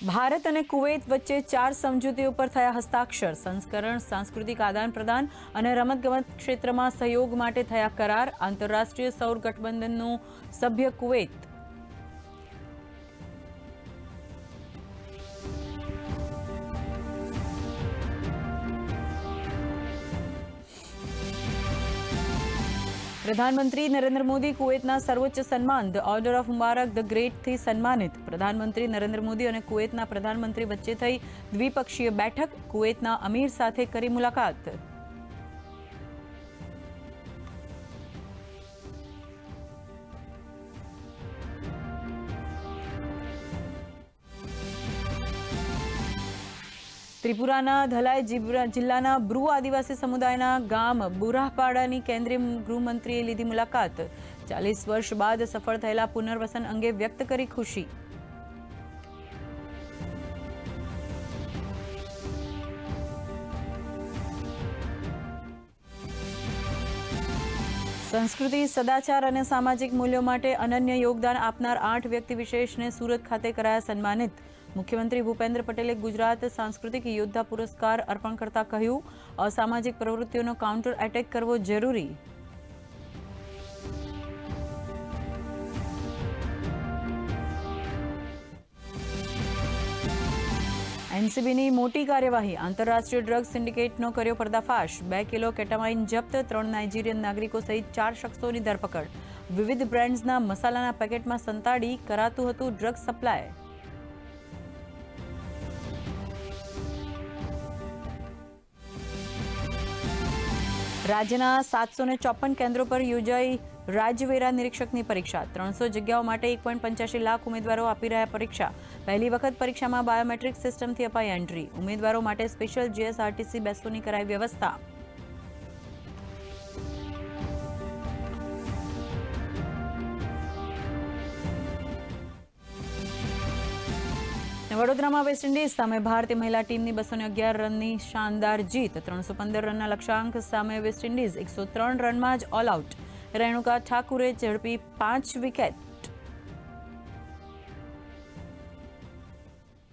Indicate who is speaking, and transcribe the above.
Speaker 1: ભારત અને કુવૈત વચ્ચે 4 સમજૂતીઓ પર થયા હસ્તાક્ષર. સંસ્કરણ, સાંસ્કૃતિક આદાન-પ્રદાન અને રમતગમત ક્ષેત્રમાં સહયોગ માટે થયા કરાર. આંતરરાષ્ટ્રીય સૌર ગઠબંધનનું સભ્ય કુવૈત. પ્રધાનમંત્રી નરેન્દ્ર મોદી કુવૈતના સર્વોચ્ચ સન્માન ધ ઓર્ડર ઓફ મુબારક ધ ગ્રેટથી સન્માનિત. પ્રધાનમંત્રી નરેન્દ્ર મોદી અને કુવૈતના પ્રધાનમંત્રી વચ્ચે થઈ દ્વિપક્ષીય બેઠક. કુવૈતના અમીર સાથે કરી મુલાકાત. ત્રિપુરાના ધલાઈ જિલ્લાના બ્રુ આદિવાસી સમુદાયના ગામ બુરાહપાડાની કેન્દ્રીય ગૃહમંત્રીએ લીધી મુલાકાત. 40 વર્ષ બાદ સફળ થયેલા પુનર્વસન અંગે વ્યક્ત કરી ખુશી. સંસ્કૃતિ, સદાચાર અને સામાજિક મૂલ્યો માટે અનન્ય યોગદાન આપનાર 8 વ્યક્તિ વિશેષને સુરત ખાતે કરાયા સન્માનિત. મુખ્યમંત્રી ભૂપેન્દ્ર પટેલે ગુજરાત સાંસ્કૃતિક યોદ્ધા પુરસ્કાર અર્પણ કરતા કહ્યું, અસામાજિક પ્રવૃત્તિઓનો કાઉન્ટર એટેક કરવો જરૂરી. એનસીબીની મોટી કાર્યવાહી. આંતરરાષ્ટ્રીય ડ્રગ્સ સિન્ડિકેટનો કર્યો પર્દાફાશ. 2 કિલો કેટામાઇન જપ્ત. 3 નાઇજીરિયન નાગરિકો સહિત 4 શખ્સોની ધરપકડ. વિવિધ બ્રાન્ડ્સના મસાલાના પેકેટમાં સંતાડી કરાતું હતું ડ્રગ્સ સપ્લાય. રાજ્યના 754 કેન્દ્રો પર યોજાઈ રાજ્યવેરા નિરીક્ષકની પરીક્ષા. 300 જગ્યાઓ માટે 1.85 લાખ ઉમેદવારો આપી રહ્યા પરીક્ષા. પહેલી વખત પરીક્ષામાં બાયોમેટ્રિક સિસ્ટમથી અપાઈ એન્ટ્રી. ઉમેદવારો માટે સ્પેશિયલ જીએસઆરટીસી બસોની કરાઈ વ્યવસ્થા. વડોદરામાં વેસ્ટ ઇન્ડિઝ સામે ભારતીય મહિલા ટીમની 211 રનની શાનદાર જીત. 315 રનના લક્ષ્યાંક સામે વેસ્ટ ઇન્ડિઝ 103 રનમાં જ ઓલ આઉટ. રેણુકા ઠાકુરે ઝડપી 5 વિકેટ.